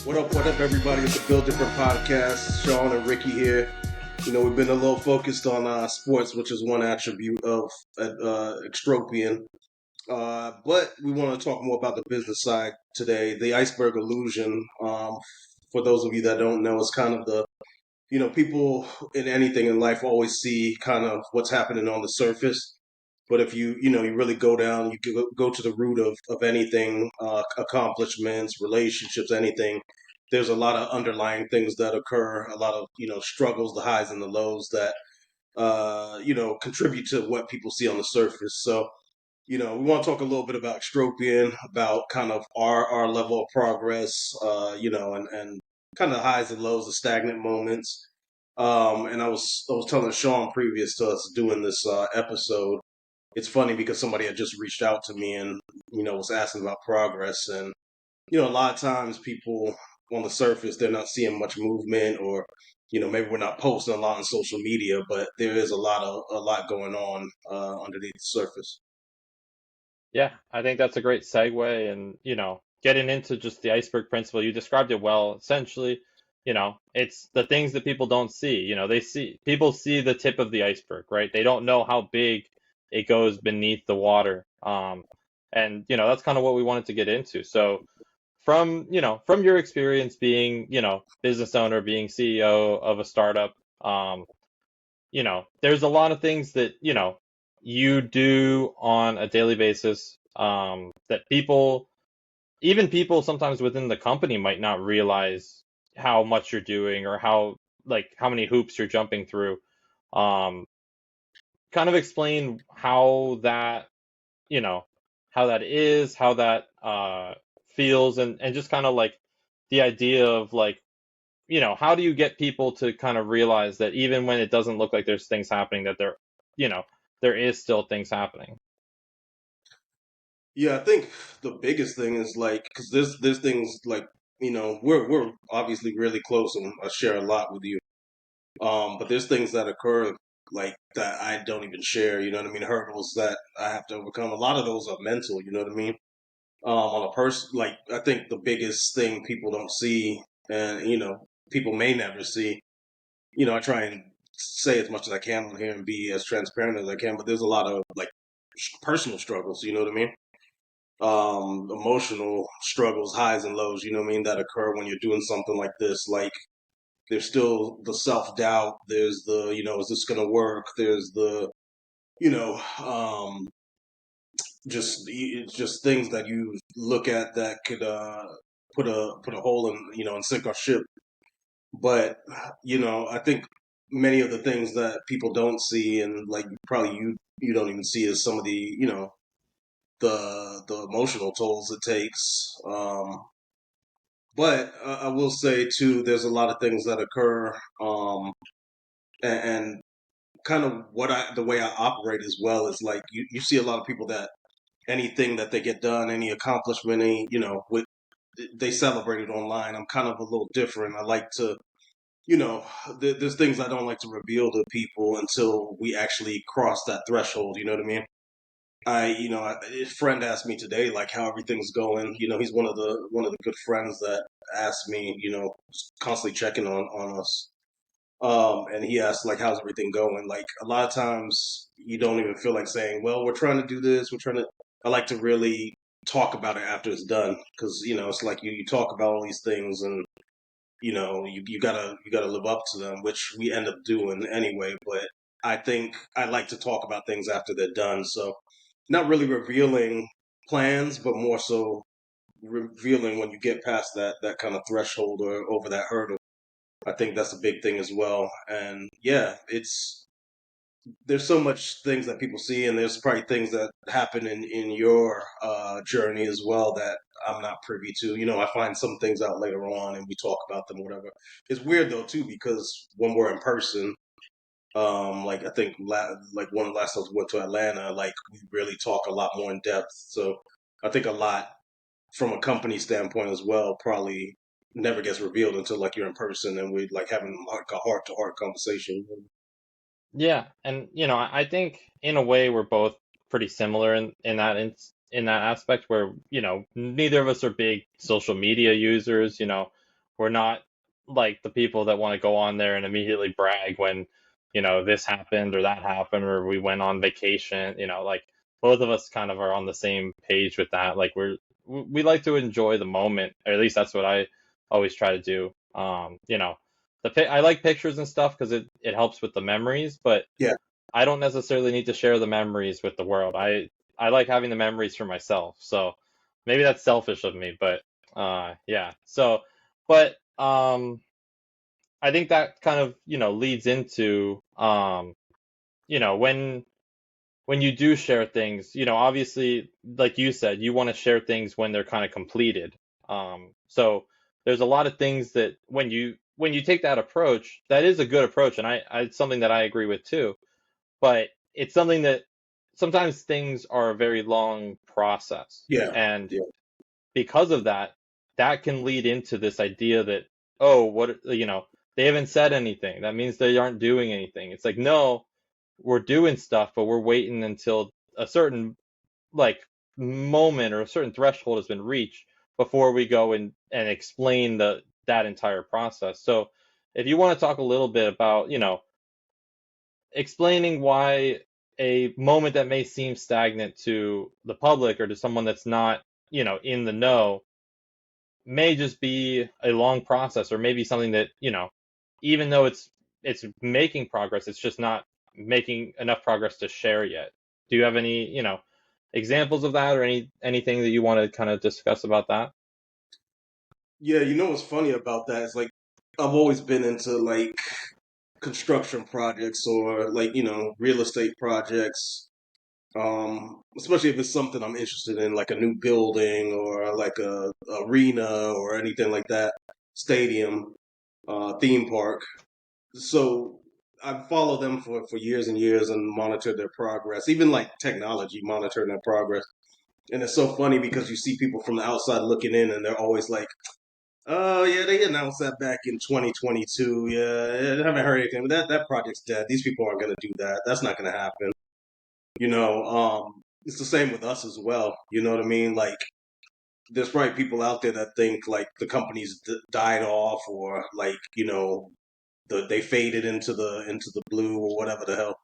What up, everybody? It's the Build Different podcast. Sean and Ricky here. We've been a little focused on sports, which is one attribute of Extropian. But we want to talk more about the business side today. The iceberg illusion, for those of you that don't know, is kind of people in anything in life always see kind of what's happening on the surface. But if you really go down, you go to the root of anything, accomplishments, relationships, anything. There's a lot of underlying things that occur, a lot of, struggles, the highs and the lows that, contribute to what people see on the surface. So, we want to talk a little bit about Extropian, about kind of our level of progress, and kind of highs and lows, the stagnant moments. And I was telling Sean previous to us doing this episode. It's funny because somebody had just reached out to me and was asking about progress, and a lot of times people on the surface they're not seeing much movement, or maybe we're not posting a lot on social media, but there is a lot going on underneath the surface. Yeah, I think that's a great segue and, getting into just the iceberg principle, you described it well. Essentially, it's the things that people don't see. People see the tip of the iceberg, right? They don't know how big it goes beneath the water. And, that's kind of what we wanted to get into. So from your experience being, business owner, being CEO of a startup, there's a lot of things that, you do on a daily basis that even people sometimes within the company might not realize how much you're doing or how many hoops you're jumping through. Um, Kind of explain you know, how that is, how that feels, and just kind of like the idea of like, how do you get people to kind of realize that even when it doesn't look like there's things happening, that you know, there is still things happening. Yeah, I think the biggest thing is like because there's things like we're obviously really close and I share a lot with you. But there's things that occur like that I don't even share. You know what I mean? Hurdles that I have to overcome. A lot of those are mental. You know what I mean? On a person, like I think the biggest thing people don't see, and people may never see. I try and say as much as I can on here and be as transparent as I can. But there's a lot of like personal struggles. You know what I mean? Emotional struggles, highs and lows. You know what I mean? That occur when you're doing something like this. Like there's still the self doubt. There's the is this gonna work? There's the you know just it's just things that you look at that could put a hole in and sink our ship. But I think many of the things that people don't see, and like probably you don't even see, is some of the the emotional tolls it takes. But I will say too, there's a lot of things that occur, and kind of the way I operate as well is like you see a lot of people that anything that they get done, any accomplishment, they celebrate it online. I'm kind of a little different. I like to, there's things I don't like to reveal to people until we actually cross that threshold. You know what I mean? A friend asked me today, like, how everything's going. He's one of the good friends that asked me, constantly checking on us. And he asked, like, how's everything going? Like, a lot of times you don't even feel like saying, well, we're trying to do this. I like to really talk about it after it's done. Cause, it's like you talk about all these things and, you gotta live up to them, which we end up doing anyway. But I think I like to talk about things after they're done. So not really revealing plans, but more so revealing when you get past that kind of threshold or over that hurdle. I think that's a big thing as well. And yeah, there's so much things that people see, and there's probably things that happen in your journey as well that I'm not privy to. I find some things out later on, and we talk about them, or whatever. It's weird though too because when we're in person, like I think like one of the last times we went to Atlanta, like we really talk a lot more in depth. So I think a lot from a company standpoint as well probably never gets revealed until like you're in person and we like having like a heart to heart conversation. Yeah, and I think in a way we're both pretty similar in that aspect where neither of us are big social media users. We're not like the people that want to go on there and immediately brag when, this happened or that happened or we went on vacation. Like both of us kind of are on the same page with that. Like we like to enjoy the moment, or at least that's what I always try to do. I like pictures and stuff because it helps with the memories, but Yeah, I don't necessarily need to share the memories with the world. I like having the memories for myself. So maybe that's selfish of me, but yeah. So, but I think that kind of, leads into when you do share things, obviously, like you said, you want to share things when they're kind of completed. So there's a lot of things that when you take that approach, that is a good approach, and it's something that I agree with too. But it's something that sometimes things are a very long process, yeah, and yeah, because of that, that can lead into this idea that, oh, they haven't said anything. That means they aren't doing anything. It's like, no, we're doing stuff, but we're waiting until a certain like moment or a certain threshold has been reached before we go and explain that entire process. So if you want to talk a little bit about, explaining why a moment that may seem stagnant to the public or to someone that's not, in the know, may just be a long process, or maybe something that, even though it's making progress, it's just not making enough progress to share yet. Do you have any, examples of that, or anything that you want to kind of discuss about that? yeah. You know what's funny about that is like I've always been into like construction projects or like real estate projects. Especially if it's something I'm interested in, like a new building or like a arena or anything like that, stadium, theme park. So I follow them for years and years and monitor their progress, even like technology, monitoring their progress. And it's so funny because you see people from the outside looking in, and they're always like, "Oh yeah, they announced that back in 2022. Yeah, I haven't heard anything. But that project's dead. These people aren't going to do that. That's not going to happen." It's the same with us as well. You know what I mean? Like, there's probably people out there that think like the companies died off, or like they faded into the blue or whatever the hell.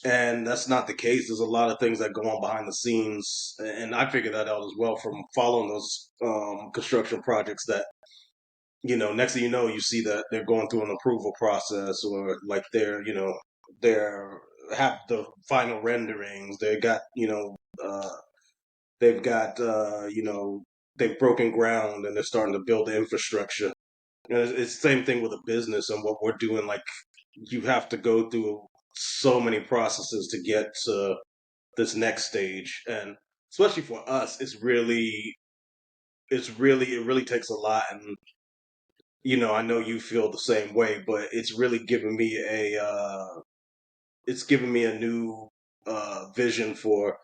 And that's not the case. There's a lot of things that go on behind the scenes, and I figured that out as well from following those construction projects. That next thing you know, you see that they're going through an approval process, or like they're have the final renderings. They've got they've broken ground and they're starting to build the infrastructure. And it's the same thing with a business and what we're doing. Like, you have to go through so many processes to get to this next stage, and especially for us, it really takes a lot. And I know you feel the same way, but it's really given me a new vision for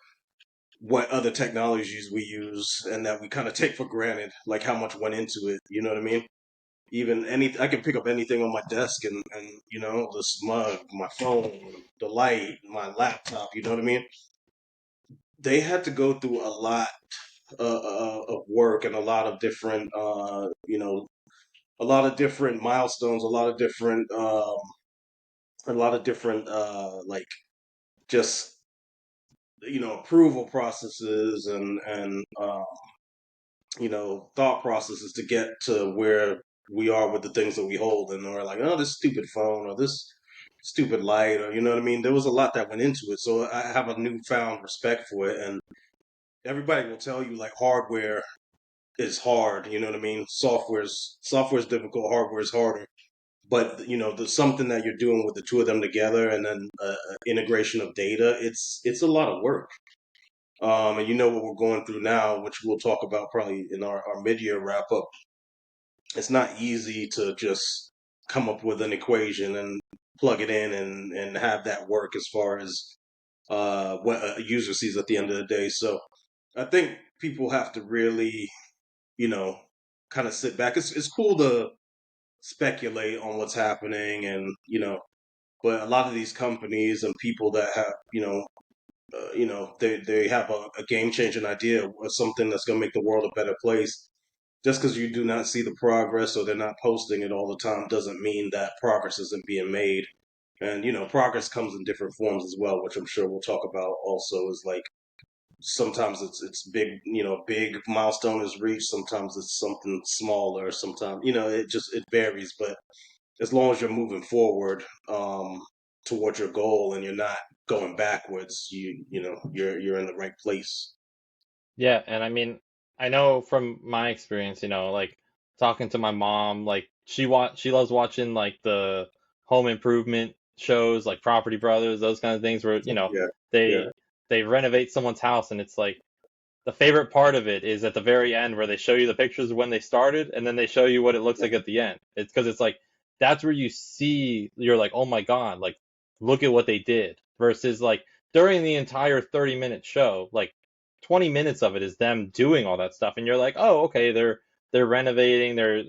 what other technologies we use and that we kind of take for granted, like how much went into it. You know what I mean? Even I can pick up anything on my desk, and the smug, my phone, the light, my laptop. You know what I mean? They had to go through a lot of work and a lot of different, a lot of different milestones, a lot of different, like just approval processes and thought processes to get to where we are with the things that we hold. And we're like, oh, this stupid phone or this stupid light, or you know what I mean. There was a lot that went into it, so I have a newfound respect for it. And everybody will tell you like hardware is hard. You know what I mean? Software's difficult. Hardware is harder. But there's something that you're doing with the two of them together, and then integration of data. It's a lot of work. And what we're going through now, which we'll talk about probably in our mid-year wrap up. It's not easy to just come up with an equation and plug it in and have that work as far as what a user sees at the end of the day. So I think people have to really, you know, kind of sit back. It's cool to speculate on what's happening, and but a lot of these companies and people that have, they have a game changing idea or something that's going to make the world a better place. just because you do not see the progress or they're not posting it all the time doesn't mean that progress isn't being made. And progress comes in different forms as well, which I'm sure we'll talk about also. Is like sometimes it's big, big milestone is reached. Sometimes it's something smaller. Sometimes it varies. But as long as you're moving forward towards your goal and you're not going backwards, you're in the right place. Yeah, and I mean, I know from my experience, like talking to my mom, like she loves watching like the home improvement shows, like Property Brothers, those kind of things where, Yeah, yeah, they they renovate someone's house and it's like the favorite part of it is at the very end where they show you the pictures of when they started and then they show you what it looks like at the end. It's because it's like that's where you see you're like, "Oh my God, like look at what they did." Versus like during the entire 30-minute show, like 20 minutes of it is them doing all that stuff and you're like, "Oh, okay, they're renovating, they're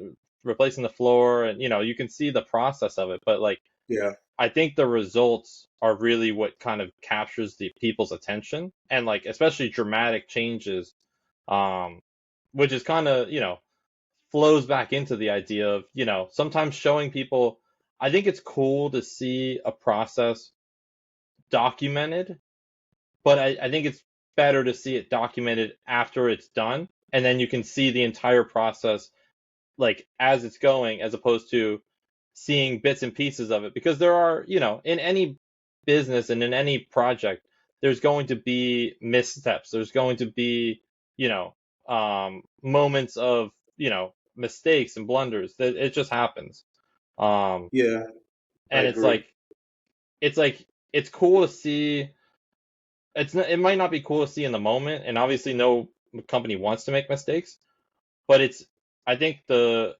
replacing the floor and you can see the process of it." But like yeah, I think the results are really what kind of captures the people's attention and like especially dramatic changes, um, which is kind of, flows back into the idea of, sometimes showing people, I think it's cool to see a process documented, but I think it's better to see it documented after it's done. And then you can see the entire process like as it's going as opposed to seeing bits and pieces of it because there are in any business and in any project there's going to be missteps, there's going to be you know moments of mistakes and blunders that it just happens, um yeah. I and agree. it's like it's cool to see. It might not be cool to see in the moment and obviously no company wants to make mistakes, but it's I think the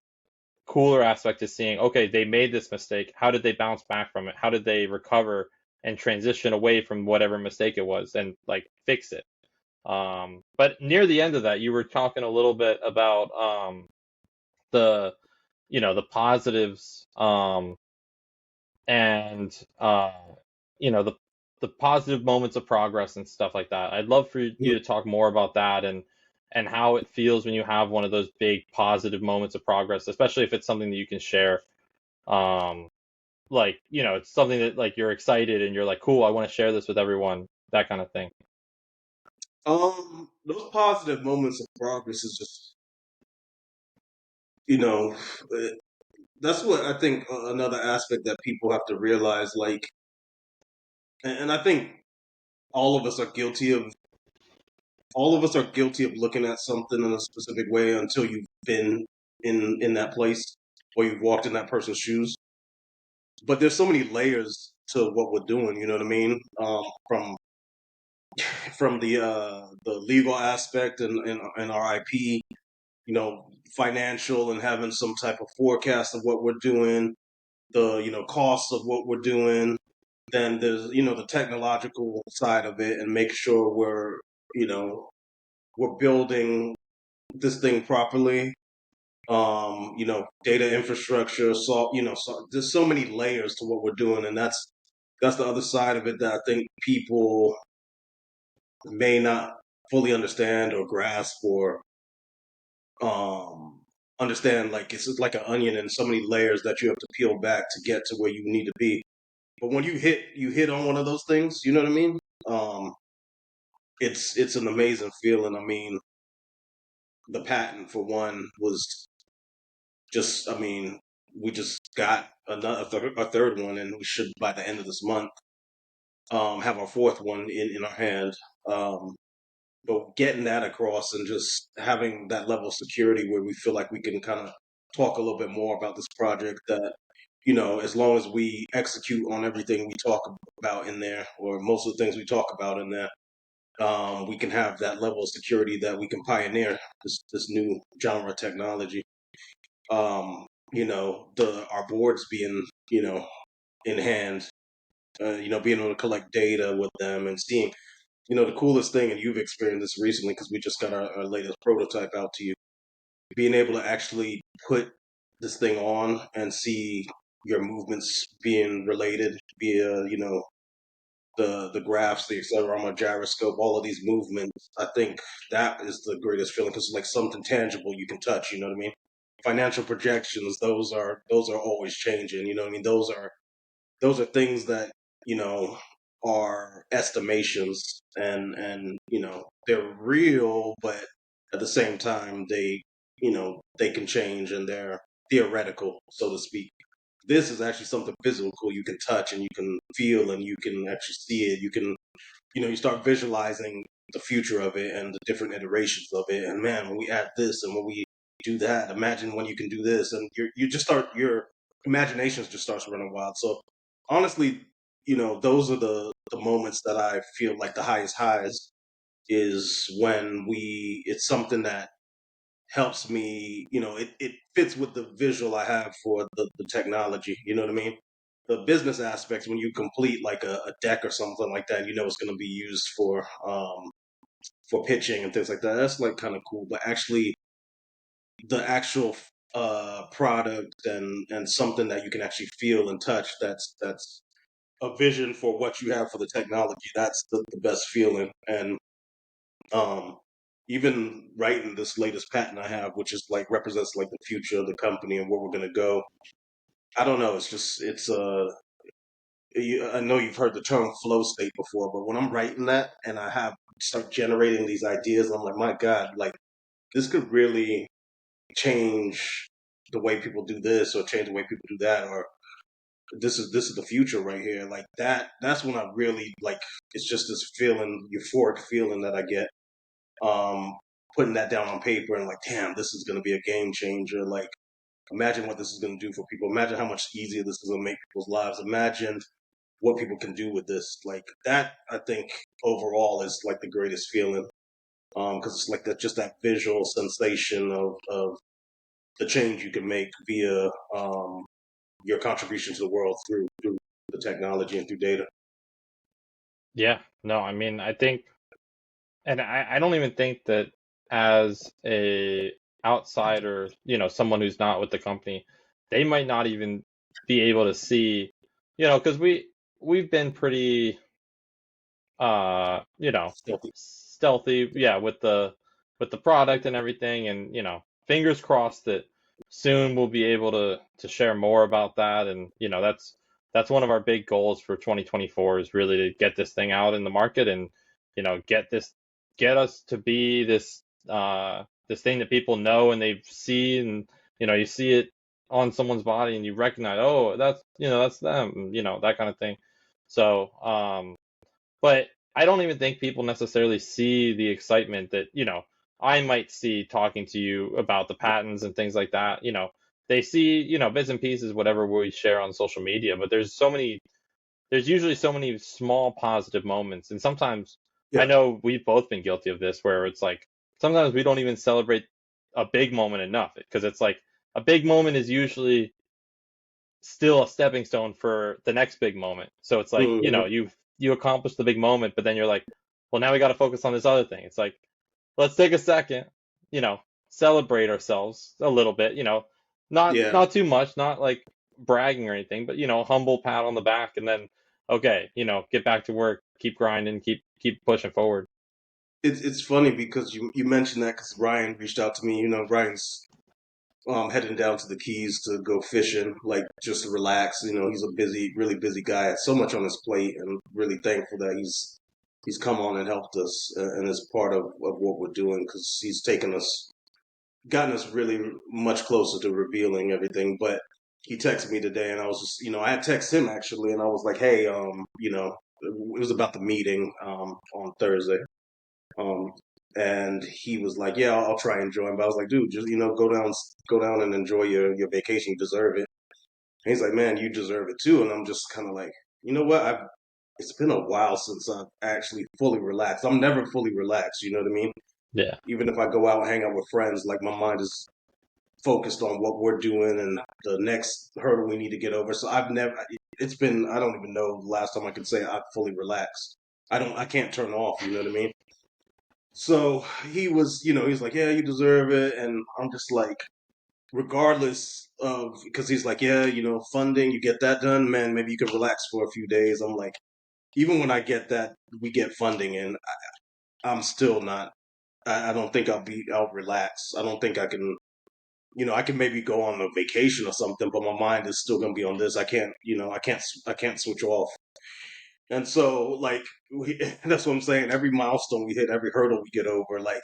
cooler aspect is seeing, okay, they made this mistake. How did they bounce back from it? How did they recover and transition away from whatever mistake it was and like fix it? But near the end of that, you were talking a little bit about the the positives, and the positive moments of progress and stuff like that. I'd love for you to talk more about that and how it feels when you have one of those big positive moments of progress, especially if it's something that you can share. Um, like, it's something that like you're excited and you're like, cool, I want to share this with everyone, that kind of thing. Those positive moments of progress is just, you know, uh, that's what I think another aspect that people have to realize. Like, and I think all of us are guilty of, all of us are guilty of looking at something in a specific way until you've been in that place or you've walked in that person's shoes. But there's so many layers to what we're doing. You know what I mean? From the legal aspect and our IP, financial and having some type of forecast of what we're doing, the cost of what we're doing. Then there's the technological side of it and make sure you know we're building this thing properly. Data infrastructure, so there's so many layers to what we're doing, and that's the other side of it that I think people may not fully understand or grasp or um understand. Like it's just like an onion and so many layers that you have to peel back to get to where you need to be. But when you hit on one of those things, you know what I mean? um it's an amazing feeling. I mean, the patent for one was just, I mean, we just got a third one, and we should by the end of this month have our fourth one in our hand. um but getting that across and just having that level of security where we feel like we can kind of talk a little bit more about this project, that as long as we execute on everything we talk about in there, or most of the things we talk about in there, we can have that level of security that we can pioneer this new genre of technology. The our boards being in hand, being able to collect data with them and seeing, the coolest thing, and you've experienced this recently because we just got our latest prototype out to you, being able to actually put this thing on and see your movements being related via, the graphs, the accelerometer, gyroscope, all of these movements. I think that is the greatest feeling because it's like something tangible you can touch. You know what I mean? Financial projections, those are always changing. You know what I mean? Those are things that you know are estimations, and they're real, but at the same time they can change and they're theoretical, so to speak. This is actually something physical you can touch and you can feel and you can actually see it. You can you start visualizing the future of it and the different iterations of it. And man, when we add this and when we do that, imagine when you can do this, and you just start your imaginations just starts running wild. So honestly, those are the moments that I feel like the highest highs is when we it's something that helps me, it fits with the visual I have for the technology, you know what I mean? The business aspects, when you complete like a deck or something like that, it's going to be used for pitching and things like that. That's like kind of cool. But actually, the actual product and something that you can actually feel and touch, that's a vision for what you have for the technology. That's the best feeling. And um, even writing this latest patent I have, which is like represents like the future of the company and where we're gonna go. I don't know. It's just I know you've heard the term flow state before, but when I'm writing that and I have start generating these ideas, I'm like, my God, like this could really change the way people do this or change the way people do that, or this is the future right here. Like that's when I really like. It's just this feeling, euphoric feeling that I get um, putting that down on paper and like, damn, this is going to be a game changer. Like, imagine what this is going to do for people. Imagine how much easier this is going to make people's lives. Imagine what people can do with this. Like that, I think overall is like the greatest feeling. Because it's like that, just that visual sensation of the change you can make via your contribution to the world through the technology and through data. Yeah, no, I mean, I think, and I don't even think that as a outsider, someone who's not with the company, they might not even be able to see, because we've been pretty, Stealthy. stealthy, yeah, with the product and everything, and fingers crossed that soon we'll be able to share more about that, and that's one of our big goals for 2024 is really to get this thing out in the market and get us to be this thing that people know and they see, and you see it on someone's body and you recognize, oh, that's them, that kind of thing. So but I don't even think people necessarily see the excitement that, I might see talking to you about the patents and things like that. They see, bits and pieces, whatever we share on social media, but there's usually so many small positive moments. And sometimes I Yeah. know we've both been guilty of this where it's like sometimes we don't even celebrate a big moment enough because it's like a big moment is usually still a stepping stone for the next big moment. So it's like, Hmm. you accomplished the big moment, but then you're like, well, now we got to focus on this other thing. It's like, let's take a second, you know, celebrate ourselves a little bit, Yeah. not too much, not like bragging or anything, but humble pat on the back and then okay, get back to work, keep grinding, keep pushing forward. It's funny because you mentioned that because Ryan reached out to me. Ryan's heading down to the Keys to go fishing, like just to relax. He's a busy, really busy guy. Has so much on his plate, and really thankful that he's come on and helped us and is part of what we're doing because he's gotten us really much closer to revealing everything. But he texted me today, and I was just, I had texted him actually, and I was like, hey, it was about the meeting on Thursday. Um, and he was like, "Yeah, I'll try and join." But I was like, "Dude, just go down and enjoy your vacation. You deserve it." And he's like, "Man, you deserve it too." And I'm just kind of like, you know what? It's been a while since I've actually fully relaxed. I'm never fully relaxed. You know what I mean? Yeah. Even if I go out and hang out with friends, like my mind is focused on what we're doing and the next hurdle we need to get over. So I've never. It's been. I don't even know the last time I could say I fully relaxed. I can't turn off. You know what I mean? So he was, he's like, yeah, you deserve it. And I'm just like, regardless of, because he's like, yeah, funding, you get that done, man, maybe you can relax for a few days. I'm like, even when I get that we get funding, and I'm still not. I don't think I'll relax. I don't think I can. I can maybe go on a vacation or something, but my mind is still gonna be on this. I can't. I can't switch off. And so, like, that's what I'm saying. Every milestone we hit, every hurdle we get over, like,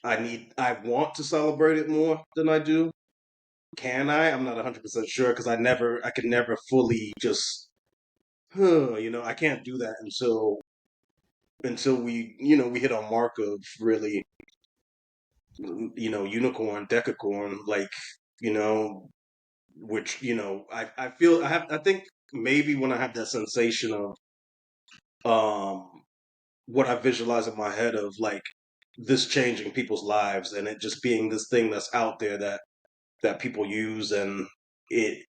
I want to celebrate it more than I do. Can I? I'm not 100% sure because I can never fully just, I can't do that until we hit our mark of really, unicorn, decacorn, like, you know, which, I feel I think maybe when I have that sensation of, what I visualize in my head of like this changing people's lives and it just being this thing that's out there that people use and it,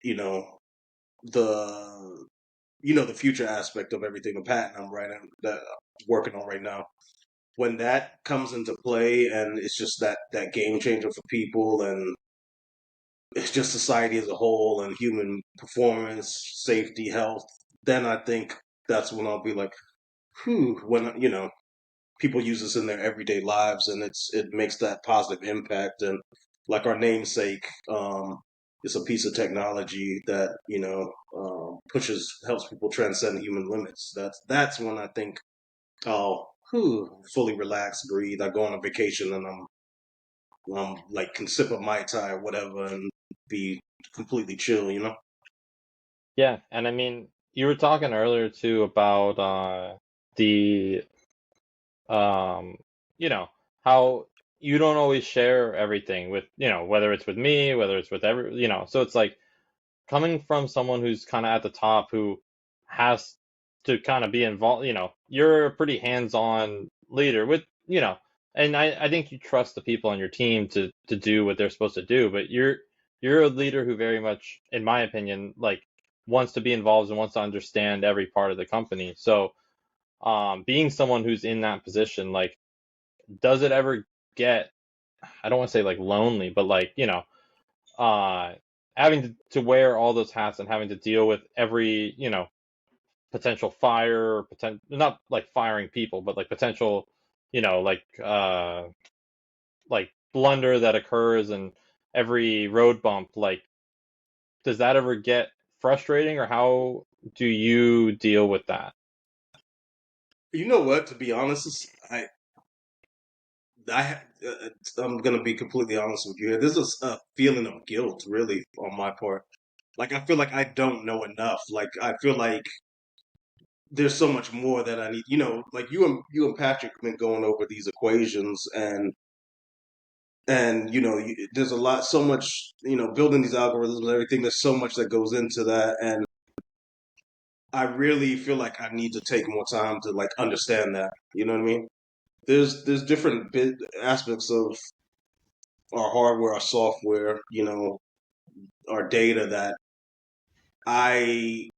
the the future aspect of everything, the patent I'm writing that I'm working on right now. When that comes into play and it's just that game changer for people and it's just society as a whole and human performance, safety, health, then I think that's when I'll be like, whew, when people use this in their everyday lives and it makes that positive impact and like our namesake, it's a piece of technology that pushes helps people transcend human limits. That's when I think I'll fully relax, breathe. I go on a vacation and I'm like can sip a mai tai or whatever and be completely chill. Yeah, and I mean, you were talking earlier too about the um, you know, how you don't always share everything with, whether it's with me, whether it's with so it's like coming from someone who's kind of at the top who has to kind of be involved, you're a pretty hands-on leader with, and I think you trust the people on your team to do what they're supposed to do, but you're a leader who very much, in my opinion, like wants to be involved and wants to understand every part of the company. So, being someone who's in that position, like, does it ever get, I don't want to say like lonely, but like, uh, having to wear all those hats and having to deal with every, potential fire, not like firing people, but like potential, like blunder that occurs and every road bump, like, does that ever get frustrating or how do you deal with that? You know what? To be honest, I I'm gonna be completely honest with you here. There's a feeling of guilt, really, on my part. Like I feel like I don't know enough. Like I feel like there's so much more that I need. Like you and Patrick have been going over these equations, and there's a lot, so much, building these algorithms and everything. There's so much that goes into that, and I really feel like I need to take more time to like understand that. You know what I mean? There's different aspects of our hardware, our software, our data that I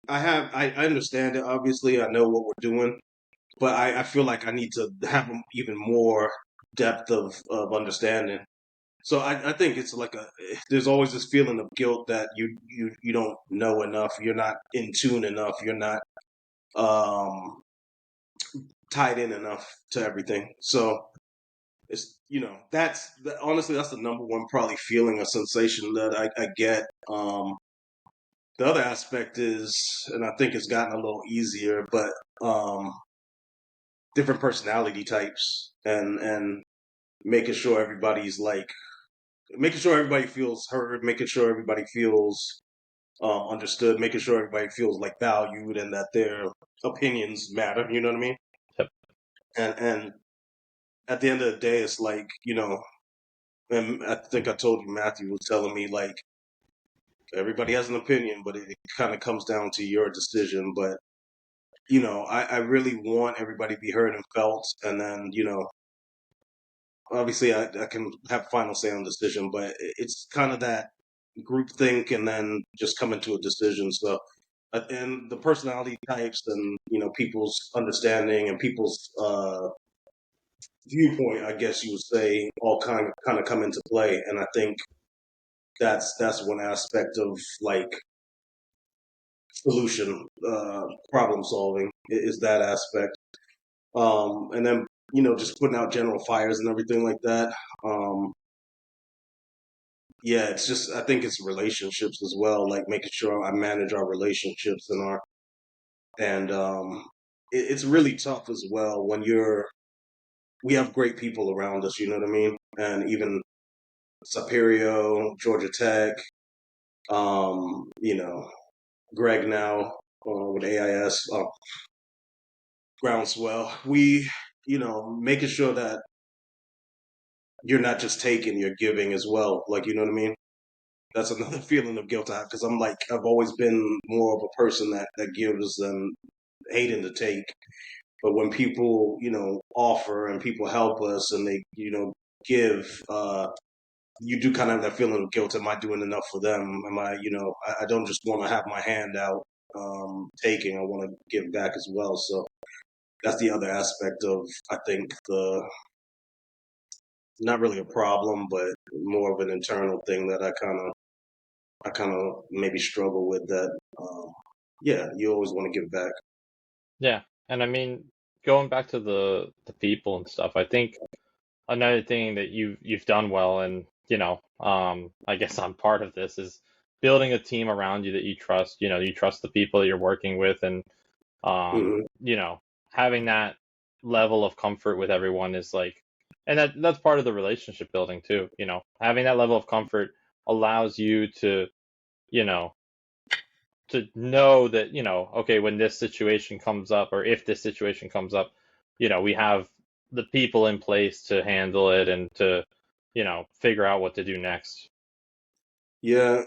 I understand it. Obviously, I know what we're doing, but I feel like I need to have even more depth of understanding. So I think it's like there's always this feeling of guilt that you don't know enough, you're not in tune enough, you're not um, tied in enough to everything. So it's honestly that's the number one probably feeling or sensation that I get. The other aspect is, and I think it's gotten a little easier, but different personality types and making sure everybody's like making sure everybody feels heard, making sure everybody feels understood, making sure everybody feels like valued and that their opinions matter. You know what I mean? Yep. And at the end of the day, it's like and I think I told you Matthew was telling me like everybody has an opinion, but it kind of comes down to your decision. But I really want everybody to be heard and felt, and then obviously I can have final say on the decision, but it's kind of that group think and then just coming to a decision. So, and the personality types and people's understanding and people's viewpoint, I guess you would say, all kind of come into play. And I think that's one aspect of like solution, problem solving is that aspect. And then, just putting out general fires and everything like that. Um, yeah, it's just, I think it's relationships as well, like making sure I manage our relationships and it's really tough as well when we have great people around us, you know what I mean? And even Saperio, Georgia Tech, you know, Greg now with AIS, Groundswell. Making sure that you're not just taking, you're giving as well. Like, you know what I mean? That's another feeling of guilt I have because I'm like, I've always been more of a person that gives than hating to take. But when people, offer and people help us and they, give, you do kind of have that feeling of guilt. Am I doing enough for them? Am I, I don't just want to have my hand out taking. I want to give back as well. So that's the other aspect of, I think, the not really a problem, but more of an internal thing that I kind of maybe struggle with that. Yeah, you always want to give back. Yeah, and I mean, going back to the people and stuff, I think another thing that you've done well, and I guess I'm part of this, is building a team around you that you trust. You trust the people that you're working with, and um, Hmm. you know, having that level of comfort with everyone is like, and that's part of the relationship building too. Having that level of comfort allows you you know, to know that, okay, when this situation comes up, or if this situation comes up, we have the people in place to handle it and to, figure out what to do next. Yeah,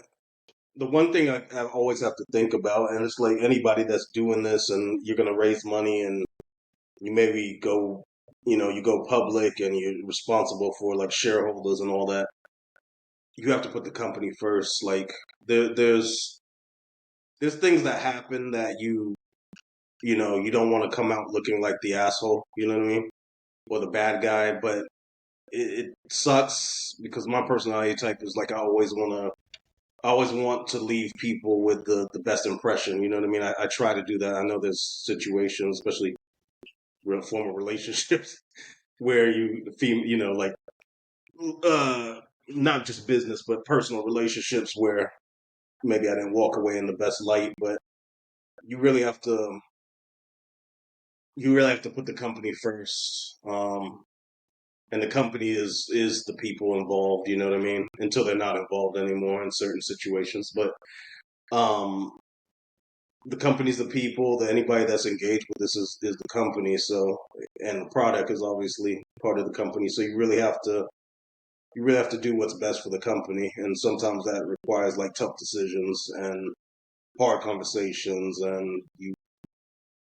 the one thing I always have to think about, and it's like anybody that's doing this, and you're gonna raise money, and you maybe go, you go public, and you're responsible for like shareholders and all that. You have to put the company first. Like there's things that happen that you don't want to come out looking like the asshole. You know what I mean? Or the bad guy, but it sucks because my personality type is like I always want to leave people with the best impression. You know what I mean? I try to do that. I know there's situations, especially real former relationships, where like uh, not just business but personal relationships where maybe I didn't walk away in the best light. But you really have to put the company first. And the company is the people involved. You know what I mean? Until they're not involved anymore in certain situations, but um, the company's the people. That anybody that's engaged with this is the company. So, and the product is obviously part of the company. So you really have to do what's best for the company, and sometimes that requires like tough decisions and hard conversations, and you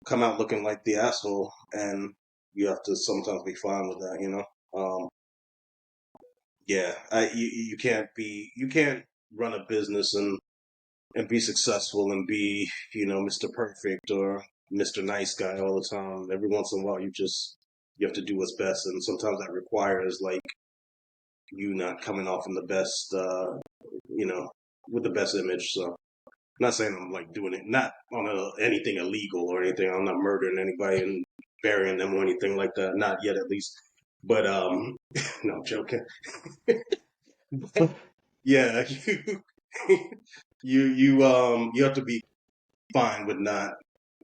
come out looking like the asshole, and you have to sometimes be fine with that. Yeah, you can't run a business and be successful and be Mr. Perfect or Mr. Nice Guy all the time. Every once in a while, you have to do what's best, and sometimes that requires like you not coming off in the best you know with the best image. So, I'm not saying I'm like doing it not on anything illegal or anything. I'm not murdering anybody and burying them or anything like that. Not yet, at least. But no, I'm joking. Yeah, you have to be fine with not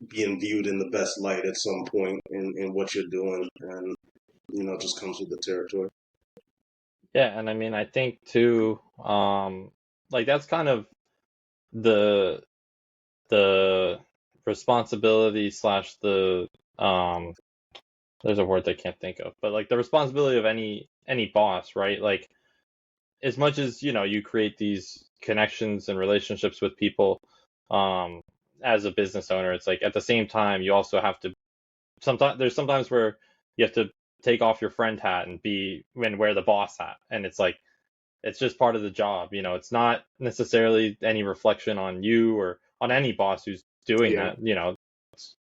being viewed in the best light at some point in what you're doing, and it just comes with the territory. Yeah, and I mean, I think too, like that's kind of the the responsibility slash um there's a word I can't think of, but like the responsibility of any boss, right? Like, as much as you create these connections and relationships with people, um as a business owner, it's like at the same time you also have to, sometimes where you have to take off your friend hat and wear the boss hat, and it's like it's just part of the job. It's not necessarily any reflection on you or on any boss who's doing Yeah, that. It's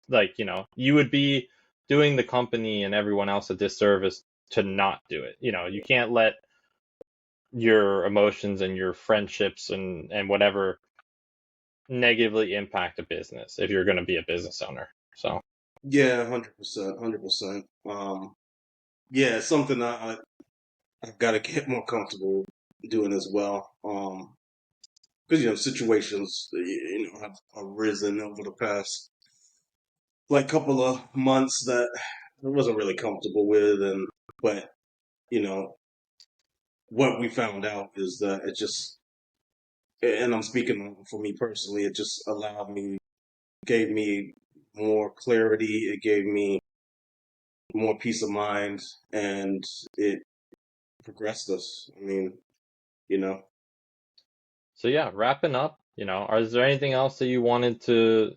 like, you would be doing the company and everyone else a disservice to not do it. You can't let your emotions and your friendships and whatever negatively impact a business if you're going to be a business owner. So, Yeah, 100%, 100%. Yeah, it's something I've got to get more comfortable doing as well. Because situations have arisen over the past like couple of months that I wasn't really comfortable with, and but you know what we found out is that it just, and I'm speaking for me personally, it just gave me more clarity, it gave me more peace of mind, and it progressed us. I mean, you know. so yeah, wrapping up, is there anything else that you wanted to,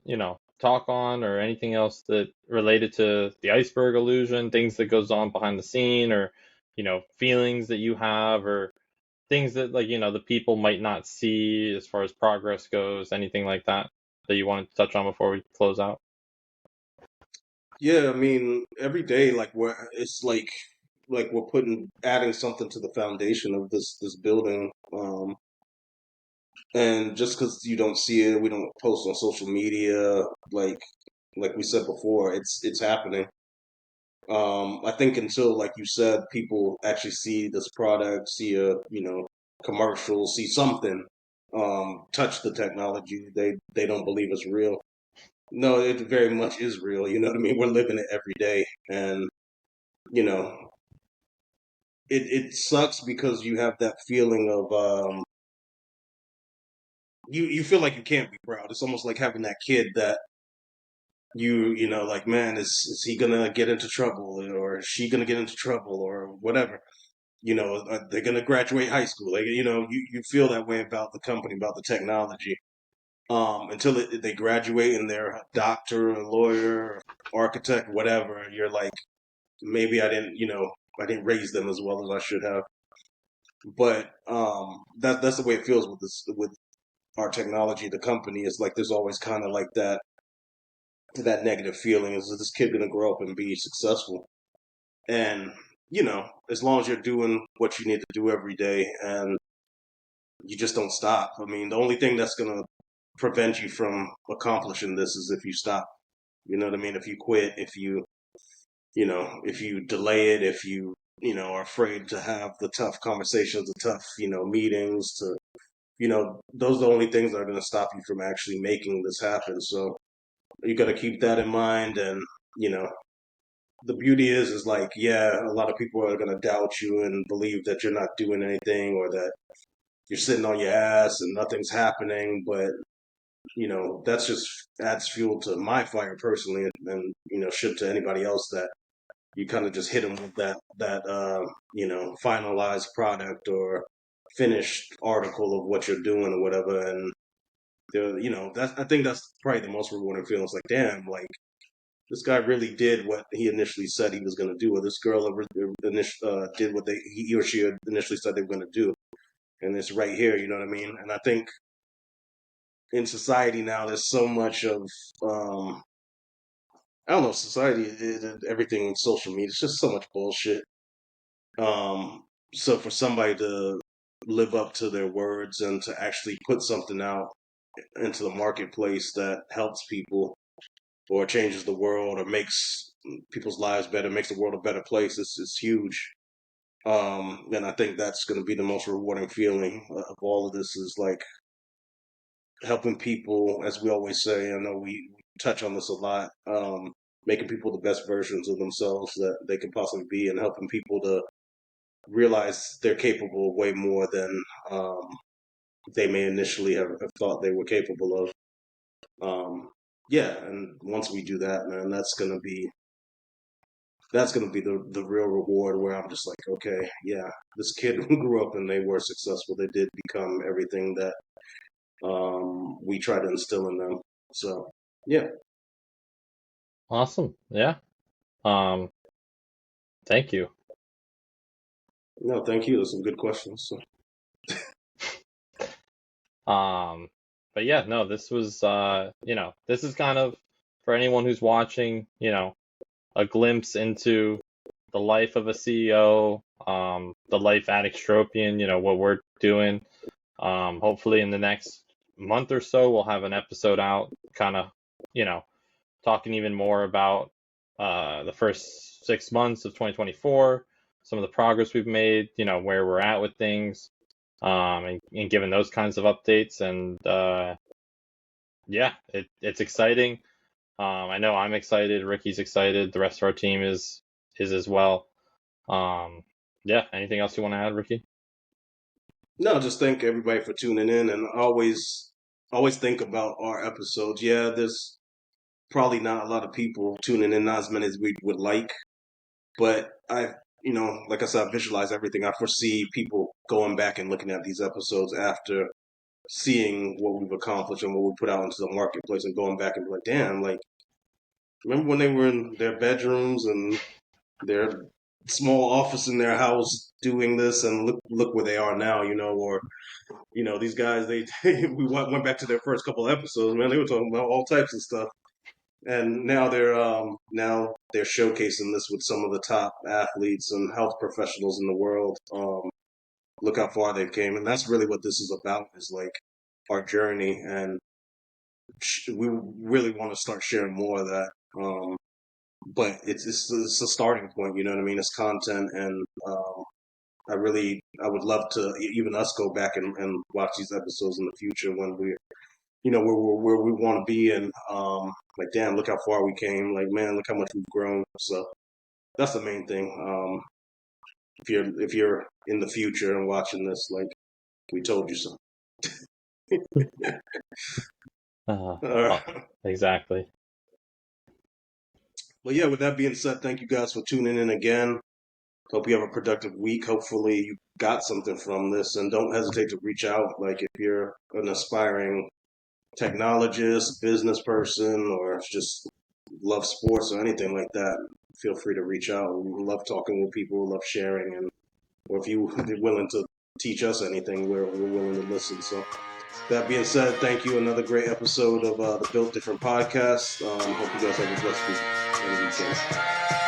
talk on or anything else that related to the iceberg illusion, things that goes on behind the scene or, feelings that you have or things that like, the people might not see as far as progress goes, anything like that that you wanted to touch on before we close out? Yeah, I mean, every day, like it's like we're adding something to the foundation of this building. And just because you don't see it, we don't post on social media, like we said before, it's happening. I think until, like you said, people actually see this product, see a commercial, see something, touch the technology, they don't believe it's real. No, it very much is real. You know what I mean? We're living it every day, and you know, it sucks because you have that feeling of you feel like you can't be proud. It's almost like having that kid that like, man, is he gonna get into trouble, or is she gonna get into trouble, or whatever. Are they gonna graduate high school? Like, you feel that way about the company, about the technology, until they graduate and they're a doctor, a lawyer, architect, whatever. And you're like, maybe I didn't raise them as well as I should have. But that's the way it feels with with our technology. The company is like, there's always kind of like that negative feeling: is this kid gonna grow up and be successful? And as long as you're doing what you need to do every day and you just don't stop. I mean, the only thing that's gonna prevent you from accomplishing this is if you stop. You know what I mean? If you quit, if you delay it, if are afraid to have the tough conversations, the tough, meetings, to, those are the only things that are going to stop you from actually making this happen. So you got to keep that in mind. And, you know, the beauty is like, yeah, a lot of people are going to doubt you and believe that you're not doing anything, or that you're sitting on your ass and nothing's happening. But, that's just adds fuel to my fire personally, and, should to anybody else that you kind of just hit them with that finalized product or finished article of what you're doing or whatever. And that, I think that's probably the most rewarding feeling. It's like, damn, like this guy really did what he initially said he was going to do, or this girl did what he or she initially said they were going to do, and it's right here. You know what I mean? And I think in society now, there's so much of I don't know, society, everything, social media, it's just so much bullshit. Um, so for somebody to live up to their words and to actually put something out into the marketplace that helps people or changes the world or makes people's lives better, makes the world a better place, it's huge. And I think that's going to be the most rewarding feeling of all of this, is like helping people, as we always say. I know we touch on this a lot, making people the best versions of themselves that they can possibly be, and helping people to realize they're capable of way more than they may initially have thought they were capable of. Yeah, and once we do that, man, that's gonna be the real reward. Where I'm just like, okay, yeah, this kid who grew up and they were successful, they did become everything that we try to instill in them. So, yeah, Awesome. Yeah. Um, Thank you. no, thank you. Those some good questions. So, Um, but yeah, no, this was, this is kind of for anyone who's watching, a glimpse into the life of a CEO, the life at Extropian, what we're doing. Hopefully in the next month or so, we'll have an episode out, kind of, talking even more about the first 6 months of 2024, some of the progress we've made, where we're at with things, and giving those kinds of updates. And yeah, it's exciting. I know I'm excited. Ricky's excited. The rest of our team is as well. Yeah. Anything else you want to add, Ricky? No, just thank everybody for tuning in, and always think about our episodes. Yeah, there's probably not a lot of people tuning in, not as many as we would like, but like I said, I visualize everything. I foresee people going back and looking at these episodes after seeing what we've accomplished and what we put out into the marketplace, and going back and be like, damn, like, remember when they were in their bedrooms and their small office in their house doing this, and look where they are now, or these guys, they we went back to their first couple of episodes, man, they were talking about all types of stuff, and now they're showcasing this with some of the top athletes and health professionals in the world. Look how far they've came, and that's really what this is about, is like our journey, and we really want to start sharing more of that. But it's a starting point, you know what I mean? It's content, and I would love to even us go back and watch these episodes in the future when we, where we want to be, and like, damn, look how far we came. Like, man, look how much we've grown. So that's the main thing. If you're in the future and watching this, like, we told you so. All right. Exactly. Well, yeah, with that being said, thank you guys for tuning in again. Hope you have a productive week. Hopefully you got something from this, and don't hesitate to reach out. Like, if you're an aspiring technologist, business person, or just love sports or anything like that, feel free to reach out. We love talking with people, love sharing, and or if you're willing to teach us anything, we're willing to listen. So that being said, thank you. Another great episode of the Built Different podcast. Hope you guys have a blessed week and weekend.